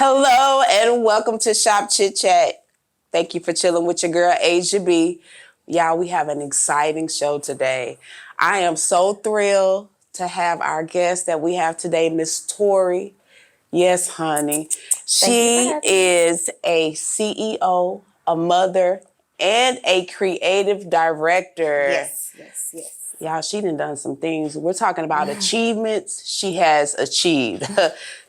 Hello and welcome to Shop Chit Chat. Thank you for chilling with your girl, Asia B. Y'all, we have an exciting show today. I am so thrilled to have our guest that we have today, Miss Tori. Yes, honey. She is a CEO, a mother, and a creative director. Yes. Y'all, she done some things. We're talking about achievements she has achieved.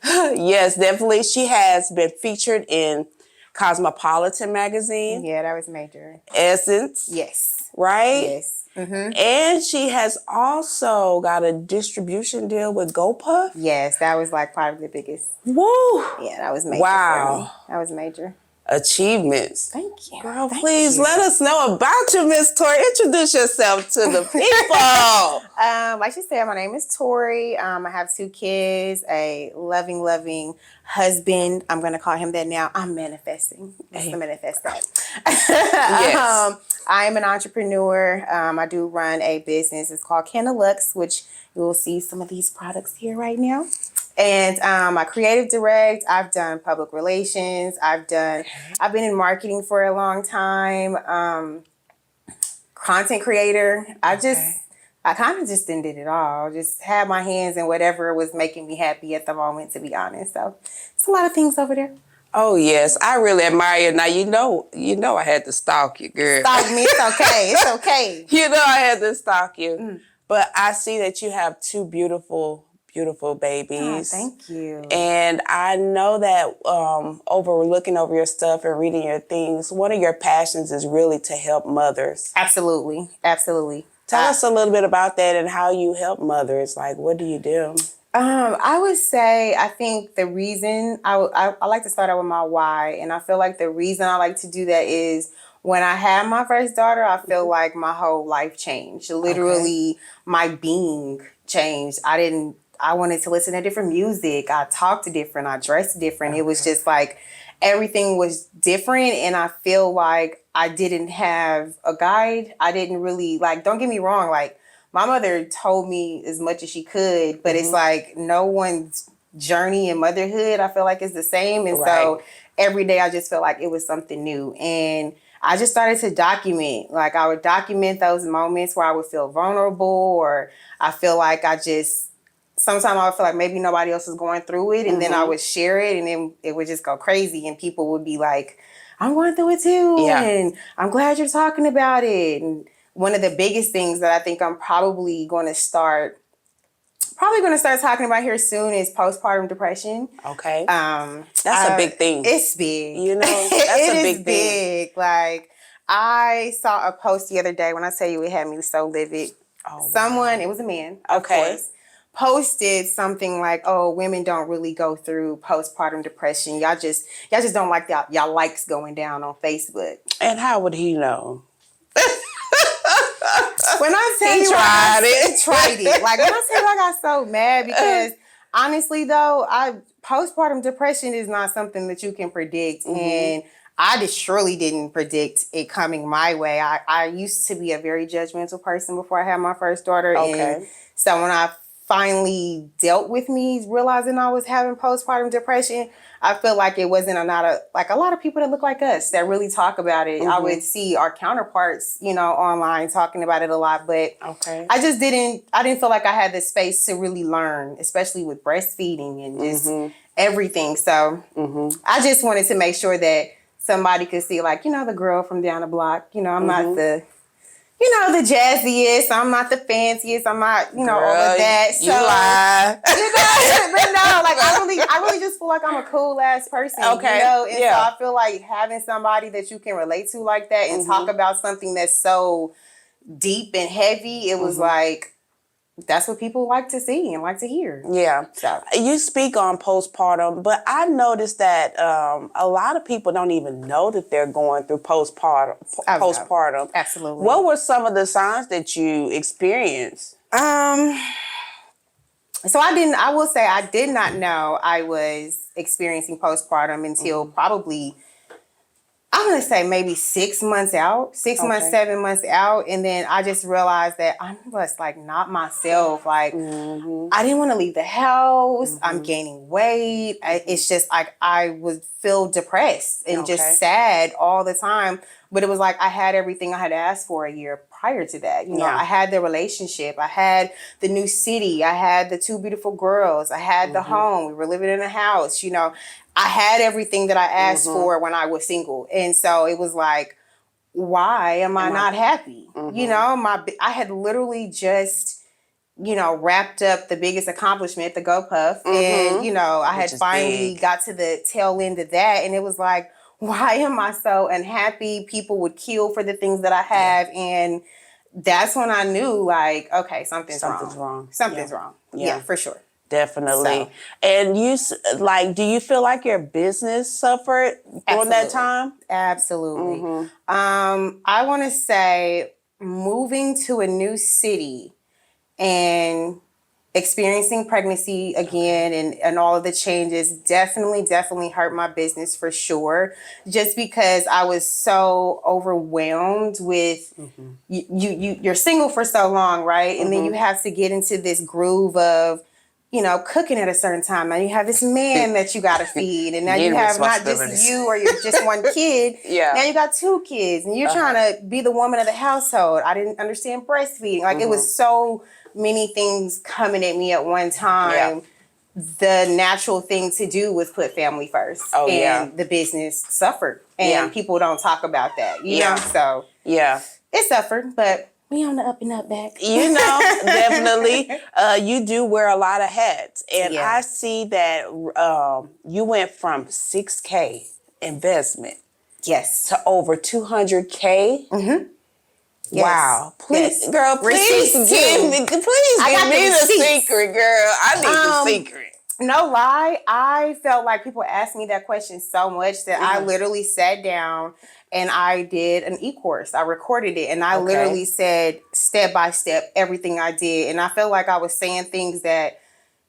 Yes, definitely. She has been featured in Cosmopolitan magazine. Yeah, that was major. Essence. Yes. Right? Yes. Mm-hmm. And she has also got a distribution deal with GoPuff. Yes, that was like probably the biggest. Woo! Yeah, that was major for me. That was major. Achievements. Thank you. Girl, please let us know about you, Miss Tori. Introduce yourself to the people. Like she said, my name is Tori. I have 2 kids, a loving husband. I'm going to call him that now. I'm manifesting. Just to manifest that. Yes. I am an entrepreneur. I do run a business. It's called Canalux, which you will see some of these products here right now. And I creative direct. I've done public relations. I've been in marketing for a long time. Content creator. I kind of just did it all. Just had my hands in whatever was making me happy at the moment, to be honest. So it's a lot of things over there. Oh yes, I really admire you. Now you know I had to stalk you, girl. Stalk me, it's okay. It's okay. You know I had to stalk you. But I see that you have 2 beautiful babies. Oh, thank you. And I know that looking over your stuff and reading your things, one of your passions is really to help mothers. Absolutely. Tell us a little bit about that and how you help mothers. Like, what do you do? I would say, I think the reason I like to start out with my why. And I feel like the reason I like to do that is when I had my first daughter, I feel like my whole life changed. Literally, my being changed. I wanted to listen to different music. I talked different. I dressed different. It was just like everything was different. And I feel like I didn't have a guide. I didn't really, don't get me wrong, my mother told me as much as she could, but it's like no one's journey in motherhood, I feel like, is the same. And so every day I just felt like it was something new. And I just started to document. Like, I would document those moments where I would feel vulnerable, or I feel like sometimes I would feel like maybe nobody else is going through it. And then I would share it, and then it would just go crazy. And people would be like, I'm going through it too. Yeah. And I'm glad you're talking about it. And one of the biggest things that I think I'm probably going to start talking about here soon is postpartum depression. Okay. That's a big thing. It's big. You know, that's a big thing. Big. Like, I saw a post the other day. When I tell you, it had me so livid. Someone, it was a man, of course, posted something like, "Oh, women don't really go through postpartum depression. Y'all just don't like y'all likes going down on Facebook." And how would he know? When I tell you, he tried it. Like, when I tell you, I got so mad because honestly, though, postpartum depression is not something that you can predict, and I just surely didn't predict it coming my way. I used to be a very judgmental person before I had my first daughter, and so when I finally dealt with me realizing I was having postpartum depression, I feel like it wasn't a lot of people that look like us that really talk about it. I would see our counterparts, online talking about it a lot, but I didn't feel like I had the space to really learn, especially with breastfeeding and just everything. So I just wanted to make sure that somebody could see, the girl from down the block. I'm not the the jazziest. I'm not the fanciest. I'm not, all of that. So, you lie. But no, I really just feel like I'm a cool ass person. Okay. And so I feel like having somebody that you can relate to like that and talk about something that's so deep and heavy, it was like, that's what people like to see and like to hear. Yeah. So you speak on postpartum, but I noticed that a lot of people don't even know that they're going through postpartum. Absolutely. What were some of the signs that you experienced? So I will say I did not know I was experiencing postpartum until probably, I'm going to say maybe 6 months out, 6 months, Okay. 7 months out. And then I just realized that I'm just like not myself. Like, Mm-hmm. I didn't want to leave the house. I'm Mm-hmm. gaining weight. It's just like I would feel depressed and Okay. just sad all the time. But it was like I had everything I had asked for a year prior to that. You know, Yeah. I had the relationship, I had the new city, I had the two beautiful girls, I had the Mm-hmm. home. We were living in a house. You know, I had everything that I asked Mm-hmm. for when I was single, and so it was like, why am I not happy? Mm-hmm. You know, I had literally just, you know, wrapped up the biggest accomplishment, the GoPuff. And, you know, I Which had is finally big. got to the tail end of that. And it was like, why am I so unhappy? People would kill for the things that I have. And that's when I knew, like, okay, something's wrong. Something's wrong. Yeah, for sure. Definitely. So. And like, do you feel like your business suffered during that Absolutely. time? Absolutely. Mm-hmm. I want to say moving to a new city and experiencing pregnancy again and all of the changes definitely hurt my business for sure, just because I was so overwhelmed with you're single for so long, right? And then you have to get into this groove of, you know, cooking at a certain time. And you have this man that you got to feed. And now you Getting have not just responsibilities. you or you're just one kid. Yeah. Now you got two kids and you're trying to be the woman of the household. I didn't understand breastfeeding. Like it was so many things coming at me at one time. Yeah. The natural thing to do was put family first. Oh, and yeah. the business suffered. And Yeah. people don't talk about that, you Yeah. know? So Yeah. it suffered, but we on the up and up back. You know, definitely. You do wear a lot of hats. And Yeah. I see that you went from 6K investment Yes. to over 200K. Yes. Wow. Please, Yes. girl, please Receipts, give too. me, I give got me the the receipts. secret, girl. I need the secret. No lie, I felt like people asked me that question so much that I literally sat down and I did an e-course. I recorded it and I literally said step by step everything I did. And I felt like I was saying things that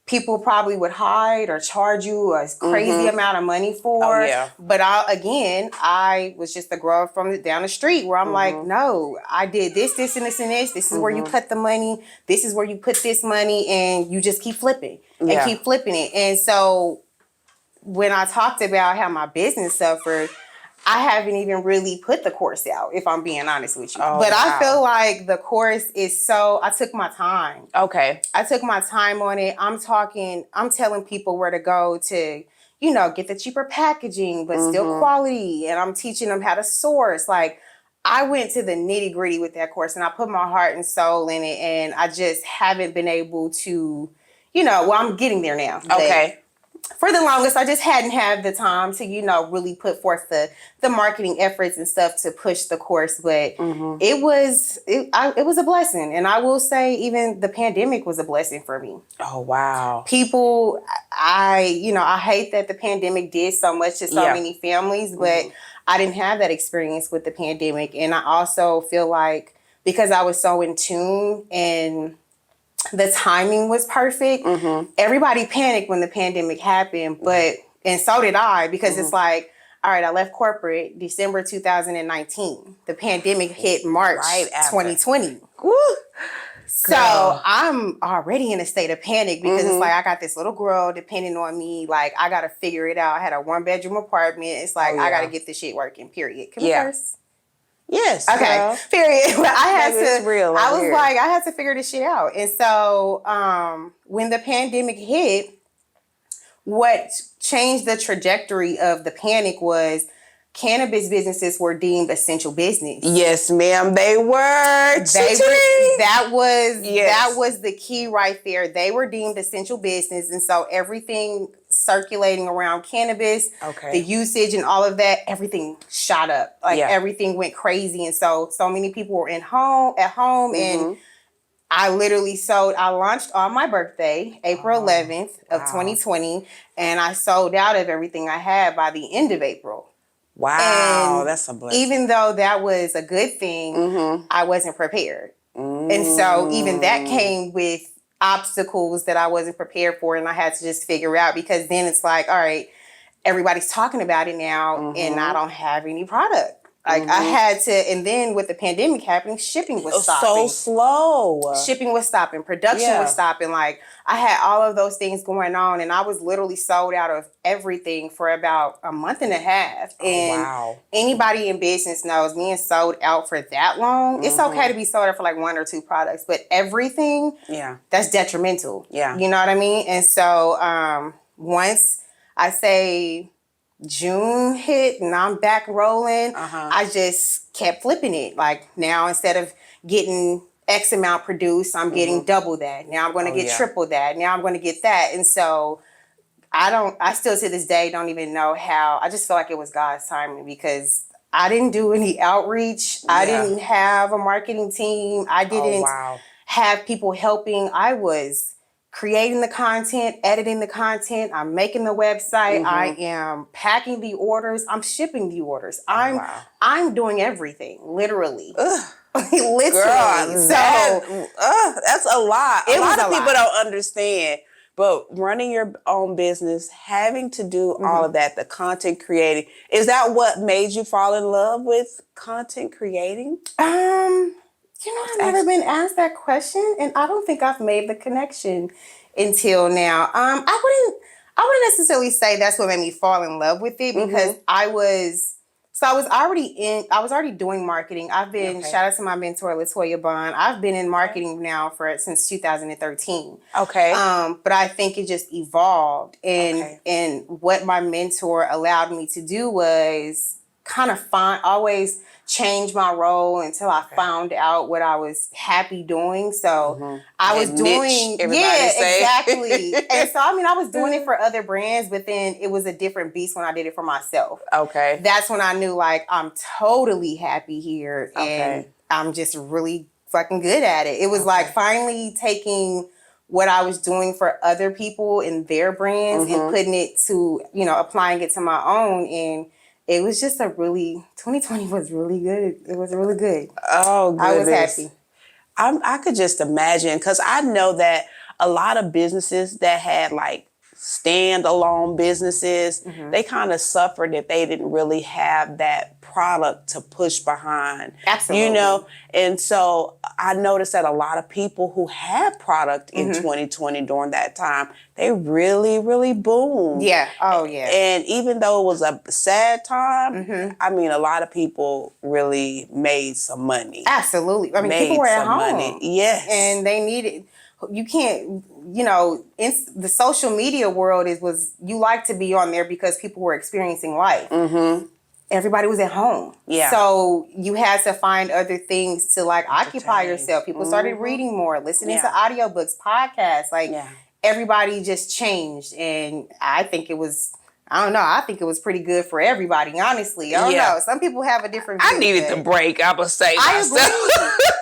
people probably would hide or charge you a crazy amount of money for. Oh, yeah. But I was just a girl from down the street where I'm like, no, I did this, this, and this, and this. This is where you put the money. This is where you put this money, and you just keep flipping and keep flipping it. And so when I talked about how my business suffered, I haven't even really put the course out, if I'm being honest with you. But I feel like the course is I took my time. Okay. I took my time on it. I'm telling people where to go to, you know, get the cheaper packaging, but still quality. And I'm teaching them how to source. Like, I went to the nitty gritty with that course and I put my heart and soul in it. And I just haven't been able to, you know, well, I'm getting there now. Okay. For the longest, I just hadn't had the time to, you know, really put forth the marketing efforts and stuff to push the course. But it was a blessing. And I will say even the pandemic was a blessing for me. Oh, wow. People, I hate that the pandemic did so much to so many families, but I didn't have that experience with the pandemic. And I also feel like because I was so in tune and the timing was perfect. Everybody panicked when the pandemic happened, and so did I, because it's like, all right, I left corporate December 2019. The pandemic hit March 2020. Woo. So I'm already in a state of panic because it's like I got this little girl depending on me. Like I got to figure it out. I had a 1-bedroom apartment. It's like I got to get this shit working. Period. Can we curse? Yes. Okay. Girl. Period. But I had It's real I over was here. like, I had to figure this shit out. And so when the pandemic hit, what changed the trajectory of the panic was cannabis businesses were deemed essential business. Yes, ma'am. They were. That Yes. was the key right there. They were deemed essential business, and so everything circulating around cannabis, the usage and all of that, everything shot up. Like everything went crazy, and so many people were at home, and I literally I launched on my birthday, April 11th of 2020, and I sold out of everything I had by the end of April. Wow, And that's a blessing. even though that was a good thing, I wasn't prepared. And so even that came with obstacles that I wasn't prepared for, and I had to just figure out, because then it's like, all right, everybody's talking about it now, and I don't have any product. Like I had to, and then with the pandemic happening, shipping was So stopping. slow. Shipping was stopping, production was stopping. Like I had all of those things going on, and I was literally sold out of everything for about a month and a half. And anybody in business knows being sold out for that long. It's okay to be sold out for like 1 or 2 products, but everything, that's detrimental. Yeah. You know what I mean? And so once I say June hit and I'm back rolling, I just kept flipping it. Like now, instead of getting X amount produced, I'm getting double that. Now I'm going to get triple that. Now I'm going to get that. And so I still to this day don't even know how. I just feel like it was God's timing because I didn't do any outreach. I didn't have a marketing team. I didn't have people helping. I was creating the content, editing the content. I'm making the website. I am packing the orders. I'm shipping the orders. I'm doing everything, literally. Literally. Girl, so that's a lot. A lot of people lot. don't understand. But running your own business, having to do all of that, the content creating, is that what made you fall in love with content creating? You know, I've never been asked that question, and I don't think I've made the connection until now. I wouldn't necessarily say that's what made me fall in love with it because I was already doing marketing. I've been shout out to my mentor Latoya Bond. I've been in marketing now since 2013. Okay. But I think it just evolved, and what my mentor allowed me to do was kind of always change my role until I found out what I was happy doing. So I was doing, exactly. And so, I mean, I was doing it for other brands, but then it was a different beast when I did it for myself. Okay. That's when I knew like, I'm totally happy here and I'm just really fucking good at it. It was like finally taking what I was doing for other people and their brands and putting it to, applying it to my own. And it was just 2020 was really good. It was really good. Oh, goodness. I was happy. I could just imagine, because I know that a lot of businesses that had like standalone businesses, they kind of suffered if they didn't really have that product to push behind. Absolutely. And so I noticed that a lot of people who had product in 2020 during that time, they really, really boomed. Yeah. Oh, yeah. And even though it was a sad time, I mean, a lot of people really made some money. Absolutely. I mean, people were at home. Money. Yes. And they needed, you can't, in the social media world you like to be on there because people were experiencing life. Everybody was at home. Yeah. So you had to find other things to like occupy yourself. People started reading more, listening to audiobooks, podcasts. Like everybody just changed. And I think it was, I think it was pretty good for everybody, honestly. I don't know. Some people have a different view. I needed the break, I would say myself.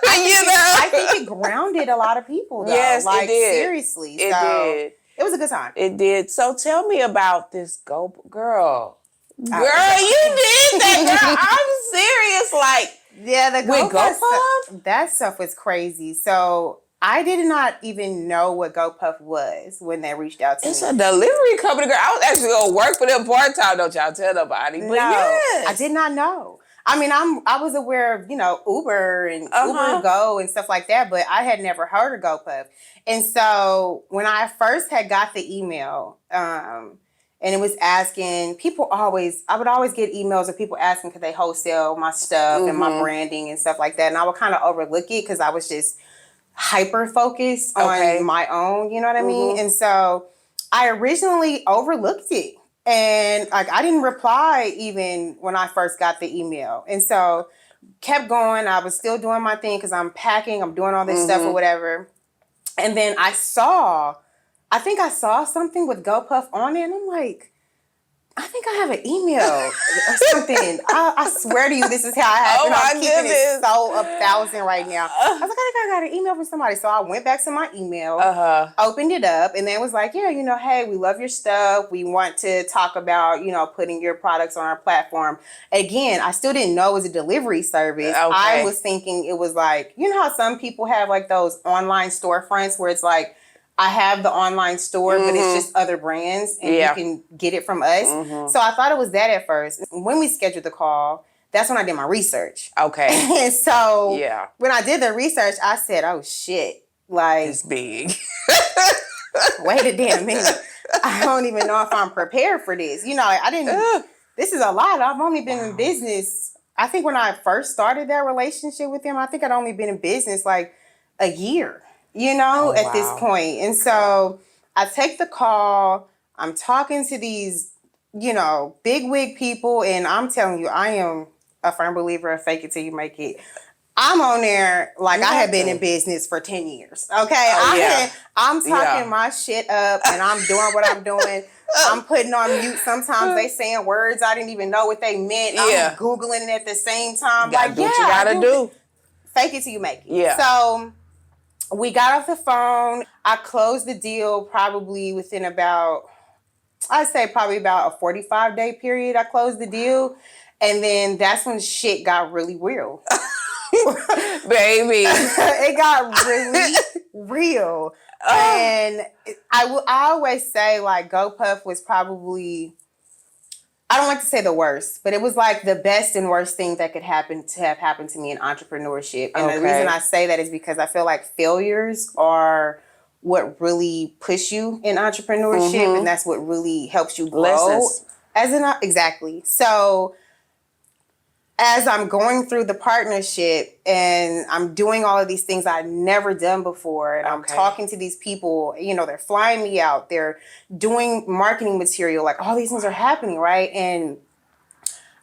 I think it grounded a lot of people, though. Yes, like, it did. Seriously. It did. It was a good time. It did. So tell me about this girl. Girl, you did that, girl. I'm serious. Like, the GoPuff, that stuff was crazy. So I did not even know what GoPuff was when they reached out to me. It's a delivery company, girl. I was actually going to work for them part-time. Don't y'all tell nobody. But yes. I did not know. I mean, I was aware of, Uber and Uber Go and stuff like that, but I had never heard of GoPuff. And so when I first had got the email, and it was asking, I would always get emails of people asking could they wholesale my stuff and my branding and stuff like that. And I would kind of overlook it because I was just hyper focused on my own, you know what I mean? And so I originally overlooked it. And like I didn't reply even when I first got the email. And so kept going. I was still doing my thing because I'm packing, I'm doing all this stuff or whatever. And then I think I saw something with GoPuff on it, and I'm like, I think I have an email or something. I swear to you, this is how it happened. I'm keeping it so 1,000 right now. I was like, I think I got an email from somebody. So I went back to my email, opened it up, and then was like, hey, we love your stuff. We want to talk about, putting your products on our platform. Again, I still didn't know it was a delivery service. I was thinking it was like, how some people have like those online storefronts where it's like, I have the online store, but it's just other brands and you can get it from us. So I thought it was that at first. When we scheduled the call, that's when I did my research. Okay. And so Yeah. when I did the research, I said, oh shit, like, It's big. wait a damn minute. I don't even know if I'm prepared for this. You know, I didn't, this is a lot. I've only been in business. I think when I first started that relationship with him, I think I'd only been in business like a year, you know, at this point. And so I take the call. I'm talking to these, you know, big wig people. And I'm telling you, I am a firm believer of fake it till you make it. I'm on there like I have been in business for 10 years. Okay. I'm talking my shit up and I'm doing what I'm doing. I'm putting on mute. Sometimes they saying words I didn't even know what they meant. I'm Googling it at the same time. Like, do what you gotta do. Fake it till you make it. Yeah. So we got off the phone. I closed the deal probably within about, I'd say probably about a 45-day period. I closed the deal. And then that's when shit got really real. Baby. It got really real. And I always say like GoPuff was probably, I don't like to say the worst, but it was like the best and worst thing that could have happened to me in entrepreneurship. And the reason I say that is because I feel like failures are what really push you in entrepreneurship, and that's what really helps you grow. Exactly. So as I'm going through the partnership and I'm doing all of these things I'd never done before, and I'm talking to these people, you know, they're flying me out, they're doing marketing material, like all these things are happening, right? And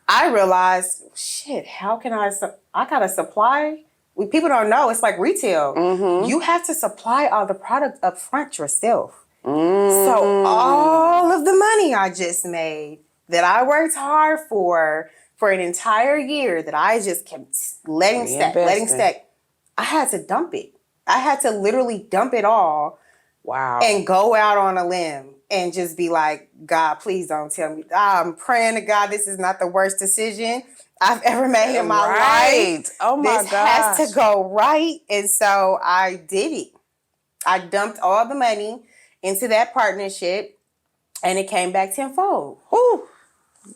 I realized, shit, how can I gotta supply? People don't know, it's like retail. You have to supply all the product up front yourself. So all of the money I just made that I worked hard for an entire year that I just kept letting stack, I had to dump it. I had to literally dump it all. Wow. And go out on a limb and just be like, God, please don't tell me. I'm praying to God this is not the worst decision I've ever made in my life. Oh my God. This has to go right. And so I did it. I dumped all the money into that partnership and it came back tenfold. Whew.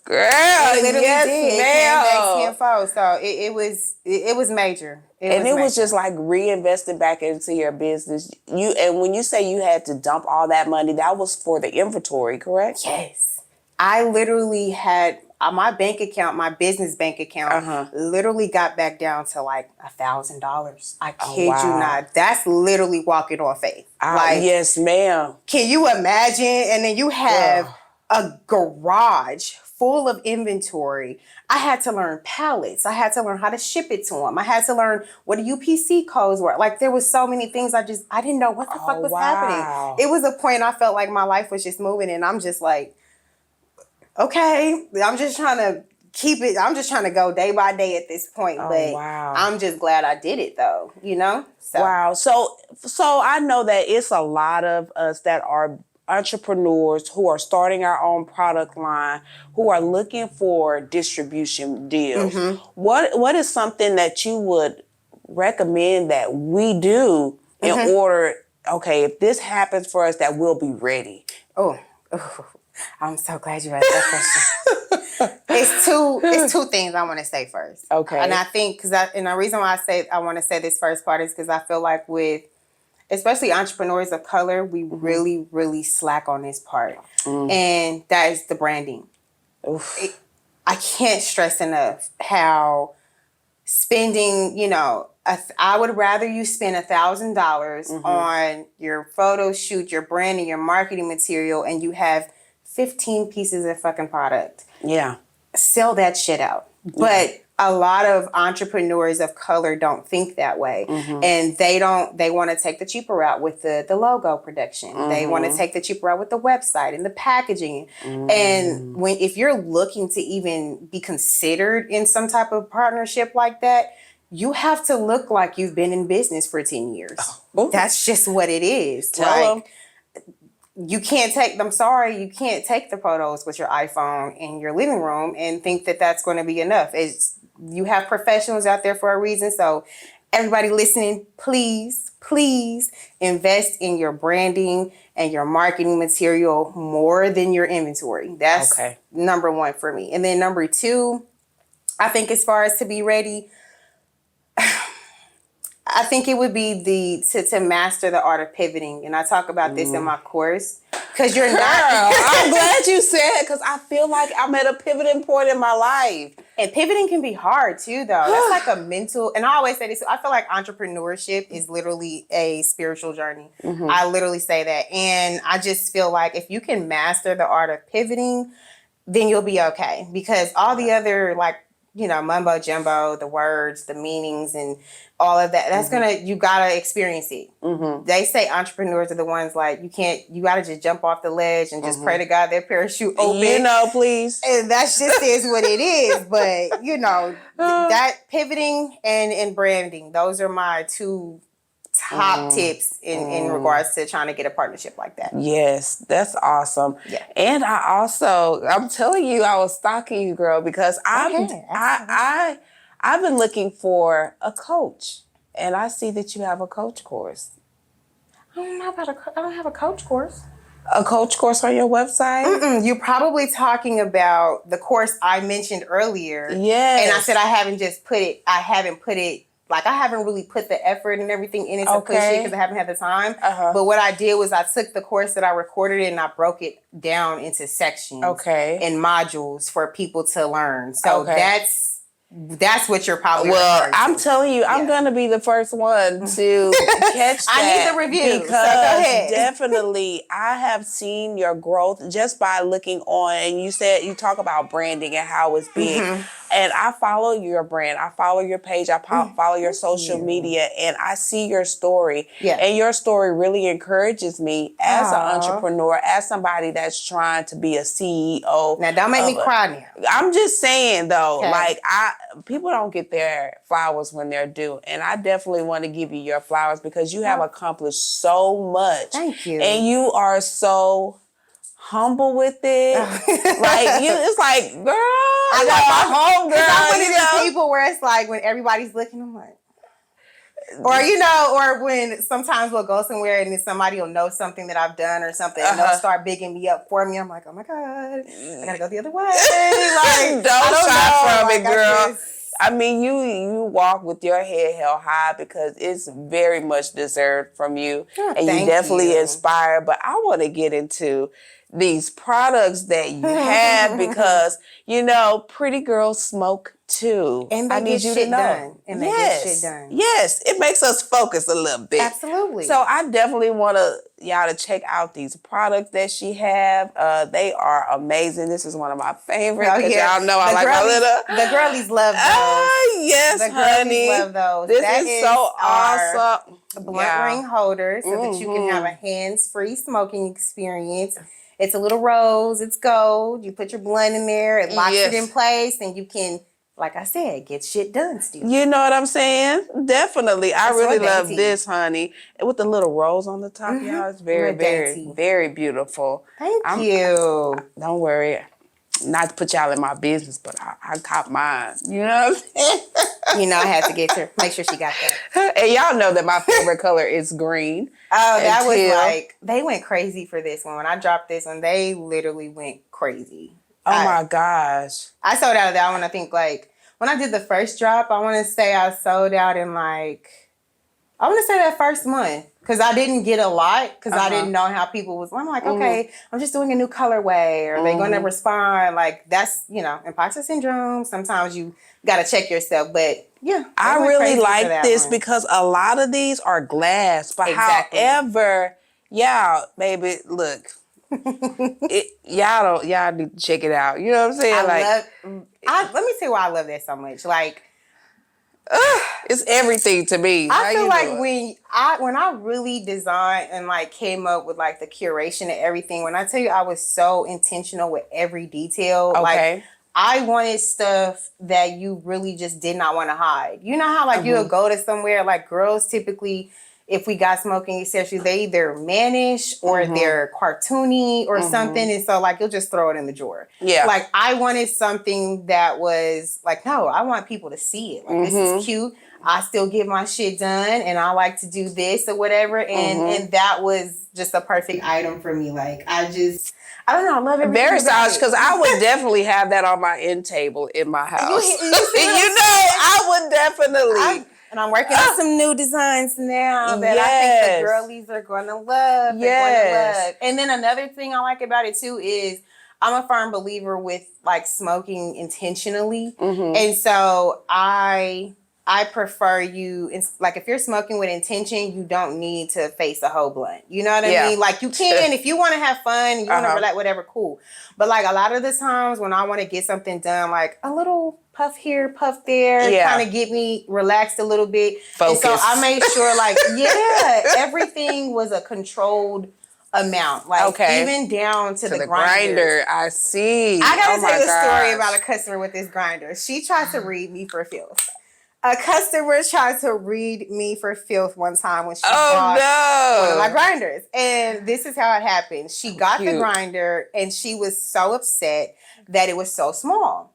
Girl, it literally yes, did. It ma'am. came back tenfold. So it was major. It was just like reinvesting back into your business. And when you say you had to dump all that money, that was for the inventory, correct? Yes. I literally had my bank account, my business bank account, literally got back down to like $1,000. I kid you not. That's literally walking on faith. Yes, ma'am. Can you imagine? And then you have a garage full of inventory. I had to learn pallets. I had to learn how to ship it to them. I had to learn what the UPC codes were. Like there was so many things I didn't know what the fuck was happening. It was a point I felt like my life was just moving and I'm just like, okay, I'm just trying to keep it. I'm just trying to go day by day at this point. I'm just glad I did it though, you know? So. Wow. So I know that it's a lot of us that are entrepreneurs who are starting our own product line, who are looking for distribution deals. What is something that you would recommend that we do in order, if this happens for us, that we'll be ready? Oh, I'm so glad you asked that question. It's two things I want to say first. Okay. And I think, and the reason why I want to say this first part is because I feel like especially entrepreneurs of color, we really, really slack on this part. And that is the branding. I can't stress enough how spending, I would rather you spend $1,000 on your photo shoot, your branding, your marketing material, and you have 15 pieces of fucking product. Yeah. Sell that shit out. But a lot of entrepreneurs of color don't think that way. And they want to take the cheaper route with the logo production. They want to take the cheaper route with the website and the packaging. And if you're looking to even be considered in some type of partnership like that, you have to look like you've been in business for 10 years. That's just what it is. Tell them. You can't take the photos with your iPhone in your living room and think that that's going to be enough. You have professionals out there for a reason. So everybody listening, please, please invest in your branding and your marketing material more than your inventory. That's Okay. number one for me. And then number two, I think as far as to be ready, I think it would be to master the art of pivoting. And I talk about this in my course. Because you're Girl, not. I'm glad you said, because I feel like I'm at a pivoting point in my life. And pivoting can be hard too, though. That's like a mental, and I always say this, I feel like entrepreneurship is literally a spiritual journey. I literally say that. And I just feel like if you can master the art of pivoting, then you'll be okay. Because all the other, like, mumbo jumbo, the words, the meanings, and all of that, that's you gotta experience it. They say entrepreneurs are the ones like, you gotta just jump off the ledge and just pray to God their parachute open. Please. And that just is what it is. But, that pivoting and branding, those are my two top tips in regards to trying to get a partnership like that. Yes, that's awesome. Yeah. And I'm telling you, I was stalking you, girl, because I've been looking for a coach, and I see that you have a coach course. I don't have a coach course. A coach course on your website? You're probably talking about the course I mentioned earlier. Yes. And I said I haven't really put the effort and everything in it to push it because I haven't had the time. But what I did was I took the course that I recorded and I broke it down into sections and modules for people to learn. So that's what you're probably referring to. I'm telling you, I'm going to be the first one to catch that. I need the review, because so go ahead. Definitely, I have seen your growth just by looking on, and you talk about branding and how it's big. And I follow your brand. I follow your page. I follow your social media, and I see your story. Yeah. And your story really encourages me as an entrepreneur, as somebody that's trying to be a CEO. Now, don't make me cry now. I'm just saying, though, Okay. like, people don't get their flowers when they're due. And I definitely want to give you your flowers because you have accomplished so much. Thank you. And you are so humble with it. It's like, girl, I got my home girl. I'm one of these people where it's like when everybody's looking, I'm like, or when sometimes we'll go somewhere and then somebody will know something that I've done or something and they'll start bigging me up for me. I'm like, oh my God, I gotta go the other way. Like, don't shy from it, girl. I You walk with your head held high because it's very much deserved from you. And you definitely inspire. But I want to get into these products that you have because, pretty girls smoke too. And they get shit done. And they get shit done. Yes, it makes us focus a little bit. Absolutely. So I definitely want y'all to check out these products that she have. They are amazing. This is one of my favorites because y'all know I like my little. The girlies love those. Yes, the honey. Girlies love those. This is so awesome. Blunt ring holder so that you can have a hands-free smoking experience. It's a little rose. It's gold. You put your blunt in there. It locks it in place, and you can, like I said, get shit done still. You know what I'm saying? Definitely. I really love this, honey. With the little rose on the top, y'all. It's very, very, very beautiful. Thank you. Don't worry. Not to put y'all in my business, but I caught mine. You know what I'm saying? I had to get her. Make sure she got that. And y'all know that my favorite color is green. Oh, that was like, they went crazy for this one. When I dropped this one, they literally went crazy. Oh my gosh. I sold out of that one. I think when I did the first drop, I want to say I sold out in that first month. Because I didn't get a lot because I didn't know how people was. I'm like, okay, I'm just doing a new colorway. Are they going to respond? Like, that's, imposter syndrome. Sometimes you got to check yourself. But, yeah. I really like this because a lot of these are glass. But however, y'all, baby, look. Y'all need to check it out. You know what I'm saying? Let me tell you why I love that so much. Like, it's everything to me. I feel like when I really designed and came up with the curation and everything, when I tell you I was so intentional with every detail, I wanted stuff that you really just did not want to hide. You know how you'll go to somewhere, girls typically, if we got smoking accessories, they either mannish or they're cartoony or something. And so you'll just throw it in the drawer. Yeah. I wanted something that was no, I want people to see it. This is cute. I still get my shit done, and I like to do this or whatever. And that was just a perfect item for me. Like I don't know, I love everything Very about stylish, it. because I would definitely have that on my end table in my house. You see what I'm I would definitely. And I'm working on some new designs now that I think the girlies are going to love. They're going to love. And then another thing I like about it too is I'm a firm believer with like smoking intentionally. And so I prefer you, it's like if you're smoking with intention, you don't need to face a whole blunt. You know what I mean? Like you can, if you want to have fun, you want to relax, whatever, cool. But like a lot of the times when I want to get something done, like a little puff here, puff there, kind of get me relaxed a little bit. Focus. And so I made sure like, everything was a controlled amount. Like even down to the grinder. I see. I gotta tell you a story about a customer with this grinder. She tried to read me for filth. A customer tried to read me for filth one time when she bought one of my grinders. And this is how it happened. She got the grinder and she was so upset that it was so small.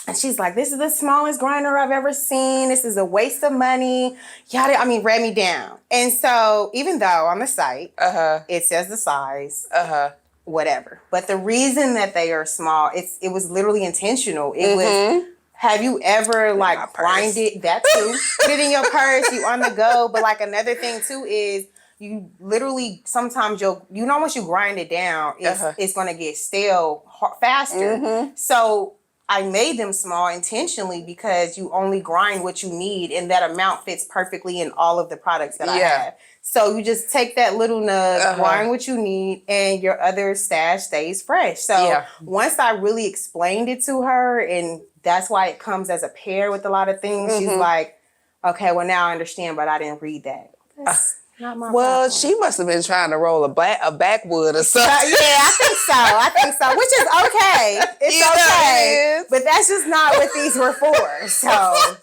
And she's like, this is the smallest grinder I've ever seen. This is a waste of money. Read me down. And so even though on the site, it says the size, whatever. But the reason that they are small, it was literally intentional. It was... Have you ever like grinded that too? Put it in your purse, you on the go. But like another thing too is you literally sometimes once you grind it down, it's gonna get stale faster. So I made them small intentionally because you only grind what you need, and that amount fits perfectly in all of the products that I have. So you just take that little nug, grind what you need, and your other stash stays fresh. So once I really explained it to her, and that's why it comes as a pair with a lot of things, she's like, okay, well now I understand, but I didn't read that. That's not my problem. She must have been trying to roll a backwood or something. I think so, which is okay. It's okay. But that's just not what these were for. So,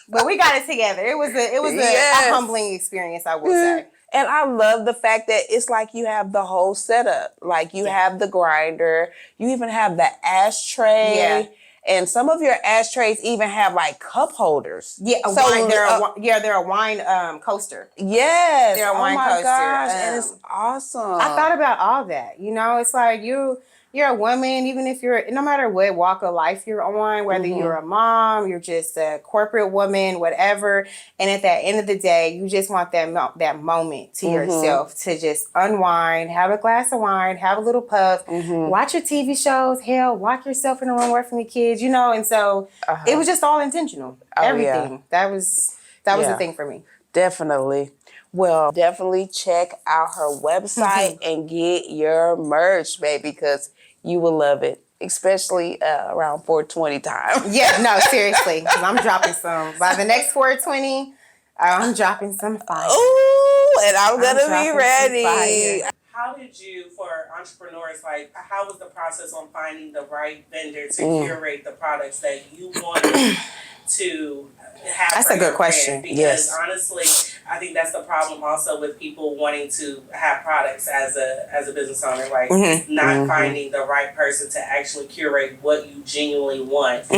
but we got it together. It was a humbling experience, I will say. And I love the fact that it's like you have the whole setup. Like you have the grinder, you even have the ashtray. Yeah. And some of your ashtrays even have like cup holders. Yeah, they're a wine coaster. Yes. They're a wine coaster. Gosh, and it's awesome. I thought about all that. It's like you're a woman, even if no matter what walk of life you're on, whether you're a mom, you're just a corporate woman, whatever. And at the end of the day, you just want that moment to yourself to just unwind, have a glass of wine, have a little puff, watch your TV shows, hell, lock yourself in a room away from the kids, And so it was just all intentional. Everything. That was the thing for me. Definitely. Well, definitely check out her website and get your merch, baby, because you will love it, especially around 420 time. Yeah, no, seriously, because I'm dropping some. By the next 420, I'm dropping some fire. Ooh, and I'm going to be ready. How did you, for entrepreneurs, how was the process on finding the right vendor to curate the products that you wanted to have? That's a good question. Because honestly, I think that's the problem also with people wanting to have products as a business owner, not finding the right person to actually curate what you genuinely want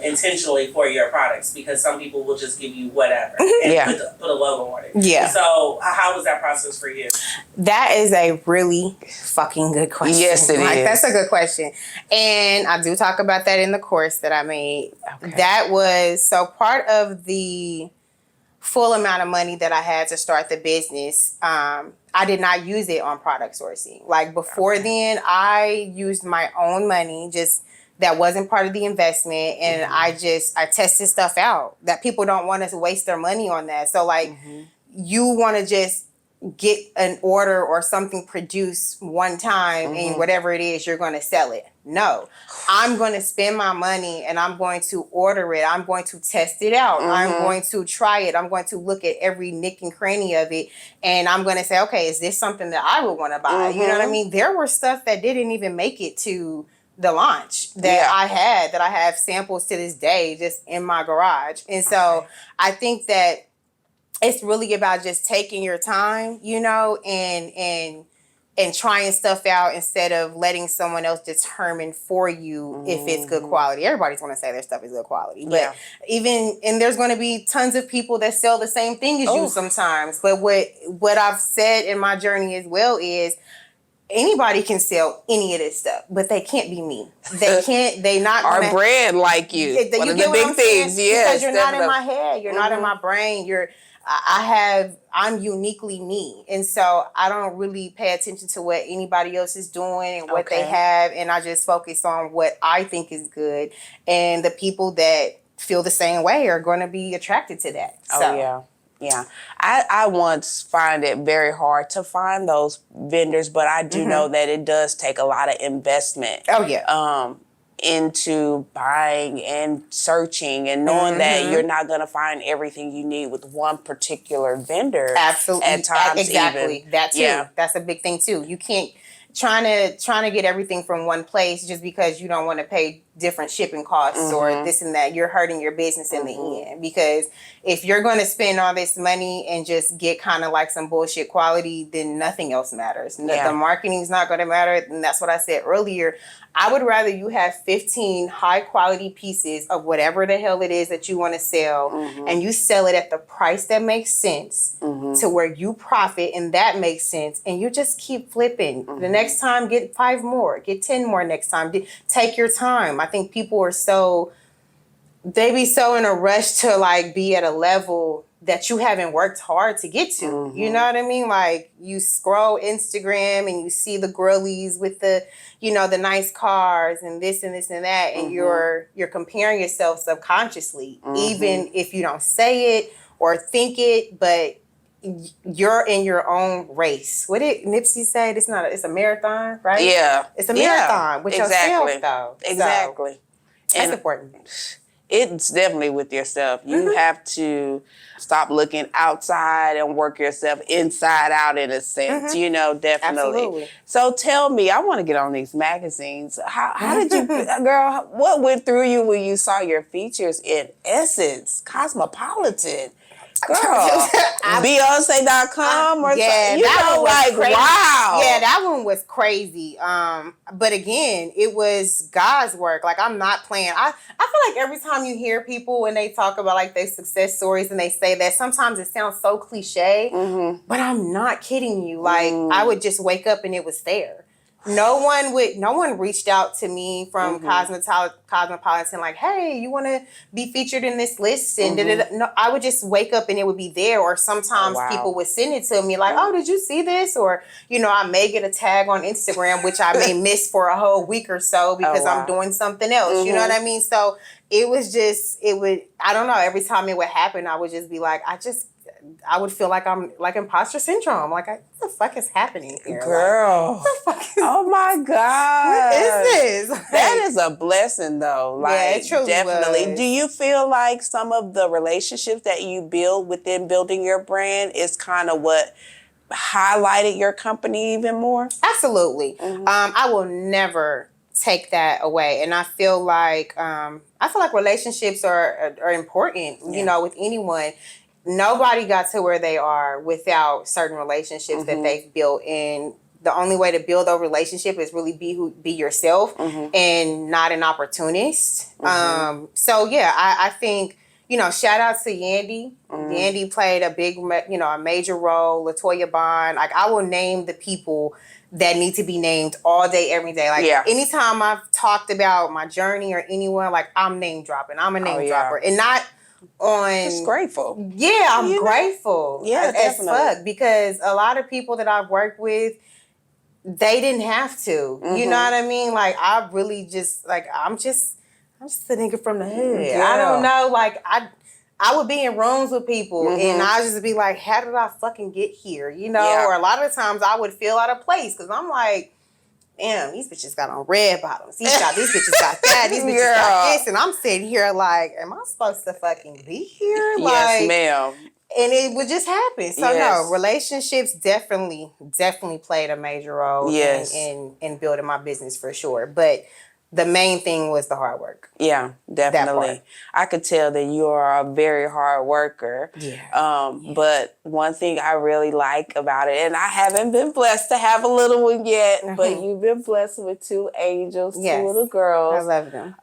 intentionally for your products, because some people will just give you whatever and put a logo on it. Yeah. So how was that process for you? That is a really fucking good question. Yes, it is. That's a good question. And I do talk about that in the course that I made. Okay. That was, so part of the full amount of money that I had to start the business, I did not use it on product sourcing. Before then, I used my own money, just that wasn't part of the investment. And I tested stuff out that people don't want to waste their money on that. So you want to just get an order or something produced one time and whatever it is, you're going to sell it. No, I'm going to spend my money and I'm going to order it. I'm going to test it out. I'm going to try it. I'm going to look at every nick and cranny of it. And I'm going to say, okay, is this something that I would want to buy? You know what I mean? There were stuff that didn't even make it to the launch that I have samples to this day just in my garage. And so I think that it's really about just taking your time, and and trying stuff out instead of letting someone else determine for you if it's good quality. Everybody's going to say their stuff is good quality, but and there's going to be tons of people that sell the same thing as you sometimes. But what I've said in my journey as well is anybody can sell any of this stuff, but they can't be me. They can't. They not our brand like you. One of the big things, because you're not in my head. You're not in my brain. I'm uniquely me. And so I don't really pay attention to what anybody else is doing and what they have. And I just focus on what I think is good. And the people that feel the same way are going to be attracted to that. Yeah. I once find it very hard to find those vendors, but I do know that it does take a lot of investment. Into buying and searching and knowing that you're not going to find everything you need with one particular vendor. Absolutely. At times, exactly. even. That too. That's a big thing too. You can't trying to get everything from one place just because you don't want to pay different shipping costs or this and that. You're hurting your business in the end, because if you're going to spend all this money and just get kind of like some bullshit quality, then nothing else matters. The marketing's not going to matter. And that's what I said earlier. I would rather you have 15 high quality pieces of whatever the hell it is that you want to sell, and you sell it at the price that makes sense to where you profit and that makes sense, and you just keep flipping. The next time, get 5 more, get 10 more next time. Take your time. I think people are they be so in a rush to like be at a level that you haven't worked hard to get to. You know what I mean? Like you scroll Instagram and you see the girlies with the, the nice cars and this and this and that. And you're comparing yourself subconsciously, even if you don't say it or think it, but you're in your own race. What did Nipsey say? It's a marathon, right? Yeah. It's a marathon with yourself though. Exactly. So, that's important. It's definitely with yourself. You have to stop looking outside and work yourself inside out in a sense, definitely. Absolutely. So tell me, I want to get on these magazines. How did you, girl, what went through you when you saw your features in Essence, Cosmopolitan? Girl, Beyonce.com or something. Wow. Yeah, that one was crazy. But again, it was God's work. Like, I'm not playing. I feel like every time you hear people when they talk about like their success stories and they say that, sometimes it sounds so cliche, but I'm not kidding you. Like, I would just wake up and it was there. No one reached out to me from Cosmopolitan like, hey, you want to be featured in this list? And no, I would just wake up and it would be there. Or sometimes people would send it to me like, oh, did you see this? Or, I may get a tag on Instagram, which I may miss for a whole week or so because I'm doing something else. You know what I mean? So I don't know, every time it would happen, I would just be like, I would feel like I'm like imposter syndrome. Like, what the fuck is happening here? Girl. Like, what the fuck oh my God. What is this? That is a blessing though. Like, yeah, it truly definitely. was. Do you feel like some of the relationships that you build within building your brand is kind of what highlighted your company even more? Absolutely. I will never take that away. And I feel like relationships are important, with anyone. Nobody got to where they are without certain relationships that they've built. And the only way to build a relationship is really be yourself and not an opportunist. So yeah, I think, shout out to Yandy. Yandy played a major role. LaToya Bond. Like, I will name the people that need to be named all day, every day. Like, anytime I've talked about my journey or anyone, like, I'm name dropping. I'm a name dropper. And not just grateful. Yeah, I'm grateful. Yeah, as definitely. fuck, because a lot of people that I've worked with, they didn't have to. You know what I mean? Like, I really just like I'm just a nigga from the hood. Yeah. I don't know. Like, I would be in rooms with people and I'd just be like, how did I fucking get here? Or a lot of the times I would feel out of place because I'm like, damn, these bitches got on red bottoms. These bitches got that. These bitches got this. And I'm sitting here like, am I supposed to fucking be here? Yes, ma'am. And it would just happen. So no, relationships definitely played a major role in building my business for sure. But the main thing was the hard work. Yeah, definitely. I could tell that you are a very hard worker. Yeah. But one thing I really like about it, and I haven't been blessed to have a little one yet, but you've been blessed with 2 angels, 2 Yes. little girls. I love them.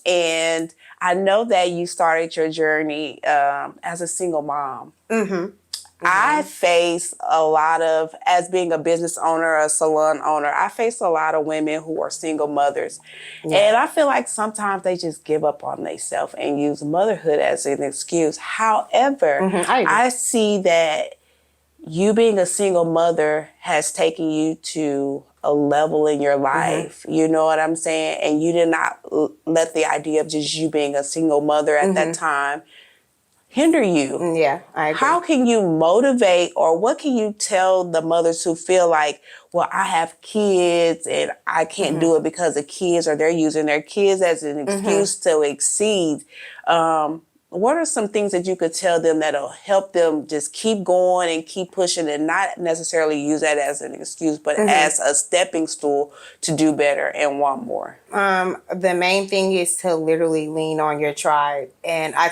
And I know that you started your journey as a single mom. I face a lot of, as being a business owner, a salon owner, I face a lot of women who are single mothers. And I feel like sometimes they just give up on themselves and use motherhood as an excuse. However, I see that you being a single mother has taken you to a level in your life. You know what I'm saying? And you did not let the idea of just you being a single mother at that time hinder you. Yeah, I agree. How can you motivate, or what can you tell the mothers who feel like, well, I have kids and I can't do it because of kids, or they're using their kids as an excuse to exceed? What are some things that you could tell them that'll help them just keep going and keep pushing, and not necessarily use that as an excuse, but as a stepping stool to do better and want more? The main thing is to literally lean on your tribe. And I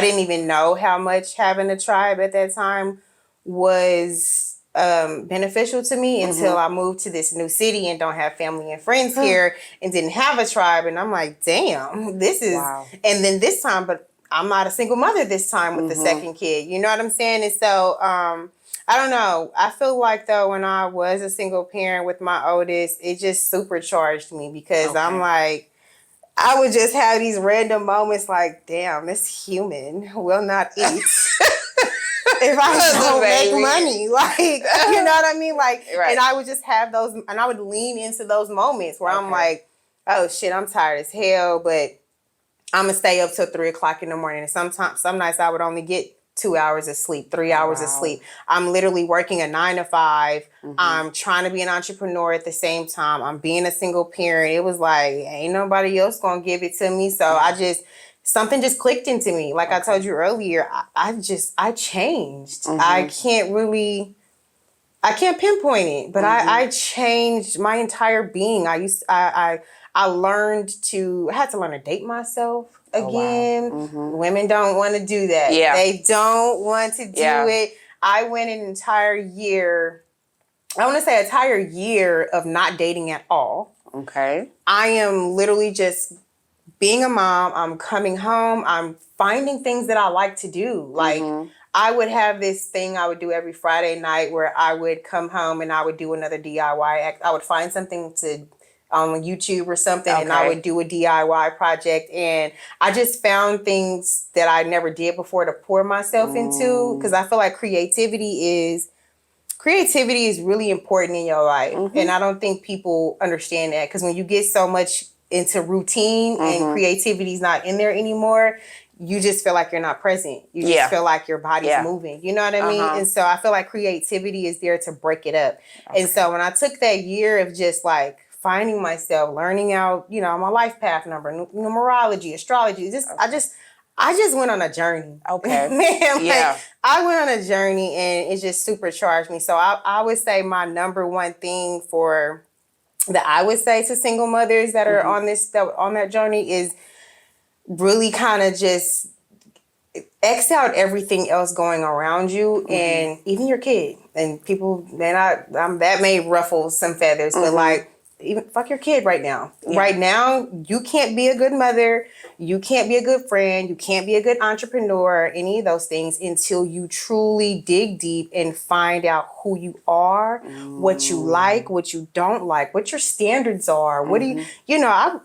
didn't even know how much having a tribe at that time was beneficial to me until I moved to this new city and don't have family and friends here and didn't have a tribe. And I'm like, damn, this is, and then this time, but I'm not a single mother this time with the second kid. You know what I'm saying? And so, I don't know. I feel like, though, when I was a single parent with my oldest, it just supercharged me because I'm like, I would just have these random moments like, damn, this human will not eat if I don't make money. Like, you know what I mean? Like, and I would just have those, and I would lean into those moments where I'm like, oh shit, I'm tired as hell, but I'm gonna stay up till 3 o'clock in the morning. And some nights I would only get 2 hours of sleep, 3 hours of sleep. I'm literally working a 9 to 5. I'm trying to be an entrepreneur at the same time. I'm being a single parent. It was like, ain't nobody else gonna give it to me. So something just clicked into me. Like I told you earlier, I changed. I can't pinpoint it, but I changed my entire being. I had to learn to date myself again. Women don't want to do that. They don't want to do it. I went an entire year, I want to say a entire year of not dating at all. Okay. I am literally just being a mom. I'm coming home. I'm finding things that I like to do. Like, I would have this thing I would do every Friday night where I would come home and I would do another DIY act. I would find something on YouTube or something, and I would do a DIY project. And I just found things that I never did before to pour myself into, because I feel like creativity is really important in your life. And I don't think people understand that, because when you get so much into routine and creativity is not in there anymore, you just feel like you're not present. You just feel like your body's moving. You know what I mean? And so I feel like creativity is there to break it up. And so when I took that year of just like finding myself, learning out, my life path number, numerology, astrology, I just went on a journey. Okay. Man, I went on a journey and it just supercharged me. So I would say my number one thing that I would say to single mothers that are on that journey is really kind of just X out everything else going around you, and even your kid. And people, that may ruffle some feathers, but like, even fuck your kid right now. Right now, you can't be a good mother. You can't be a good friend. You can't be a good entrepreneur, any of those things, until you truly dig deep and find out who you are, what you like, what you don't like, what your standards are. What do I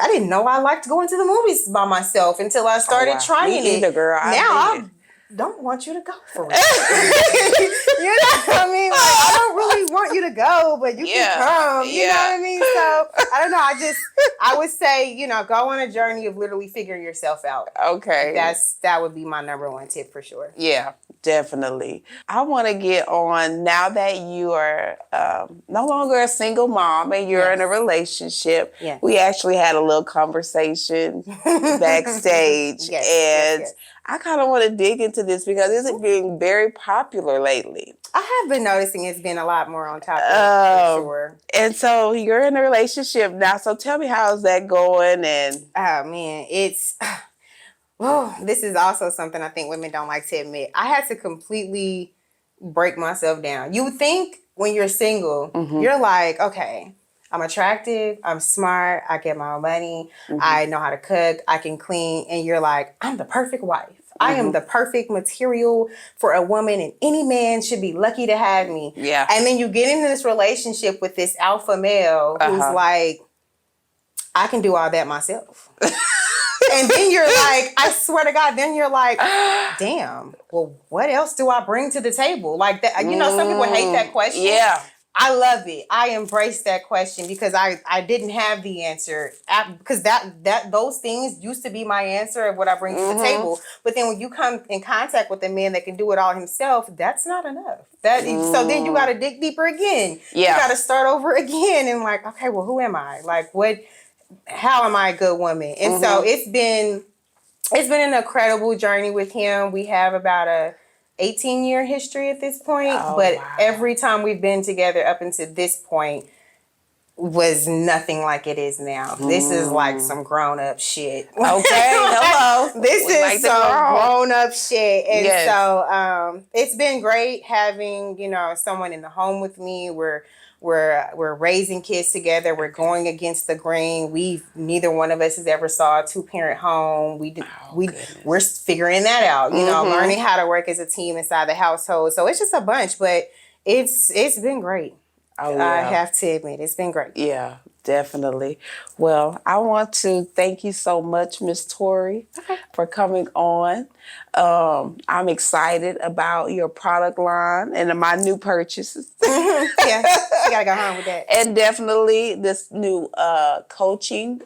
didn't know I liked going to the movies by myself until I started trying Me either, it. girl. I don't want you to go for it. You know what I mean? Like, I don't really want you to go, but you can come. You know what I mean? So I don't know. I would say, go on a journey of literally figuring yourself out. Okay. That would be my number one tip for sure. Yeah, definitely. I want to get on, now that you are no longer a single mom and you're in a relationship. Yes. We actually had a little conversation backstage, and I kind of want to dig into this because it's being very popular lately. I have been noticing it's been a lot more on top of it, for sure. And so you're in a relationship now. So tell me, how's that going? And Oh man, it's this is also something I think women don't like to admit. I had to completely break myself down. You would think when you're single, you're like, okay, I'm attractive, I'm smart, I get my own money, I know how to cook, I can clean, and you're like, I'm the perfect wife. I am the perfect material for a woman, and any man should be lucky to have me. Yeah. And then you get into this relationship with this alpha male who's like, I can do all that myself. And then you're like, I swear to God, then you're like, damn, well, what else do I bring to the table? Like that, you know, some people hate that question. yeah. I love it. I embrace that question because I didn't have the answer because that those things used to be my answer of what I bring to the table. But then when you come in contact with a man that can do it all himself, that's not enough. So then you got to dig deeper again. Yeah. You got to start over again and like, okay, well, who am I? Like, how am I a good woman? And so it's been an incredible journey with him. We have about a 18-year history at this point, but every time we've been together up until this point was nothing like it is now. This is like some grown-up shit. Okay, hello. This We is like the some grown. grown-up shit. And Yes. so it's been great having, you know, someone in the home with me. We're raising kids together. We're going against the grain. Neither one of us has ever saw a 2-parent home. We're figuring that out, you know, learning how to work as a team inside the household. So it's just a bunch, but it's been great. Oh, yeah. I have to admit, it's been great. Yeah, definitely. Well, I want to thank you so much, Miss Tori, for coming on. I'm excited about your product line and my new purchases. Yeah, you gotta go home with that. And definitely this new coaching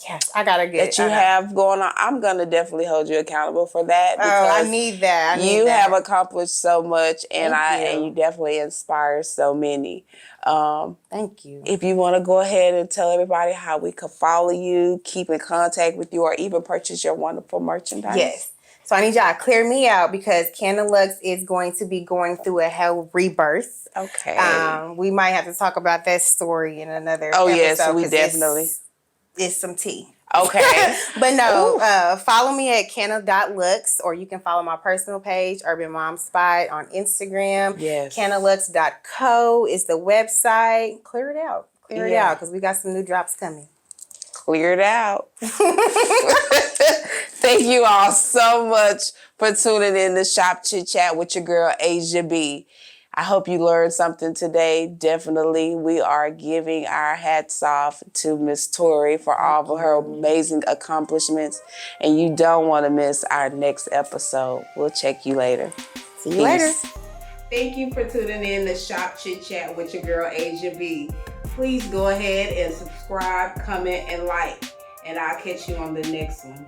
Yes, I gotta get that you have going on. I'm going to definitely hold you accountable for that. Oh, I need that. You have accomplished so much, and Thank you. you definitely inspire so many. Thank you. If you want to go ahead and tell everybody how we could follow you, keep in contact with you, or even purchase your wonderful merchandise. Yes. So I need y'all to clear me out because Canna Lux is going to be going through a hell rebirth. Okay. We might have to talk about that story in another Oh, episode. yes, we 'cause definitely. It's some tea. Okay. But no, follow me at canna.lux, or you can follow my personal page, Urban Mom Spot, on Instagram. Yes. Cannalux.co is the website. Clear it out. Clear it Yeah. out because we got some new drops coming. Cleared out. Thank you all so much for tuning in to Shop Chit Chat with your girl, Asia B. I hope you learned something today. Definitely, we are giving our hats off to Miss Tori for all of her amazing accomplishments. And you don't want to miss our next episode. We'll check you later. See you later. Thank you for tuning in to Shop Chit Chat with your girl, Asia B. Please go ahead and subscribe, comment, and like. And I'll catch you on the next one.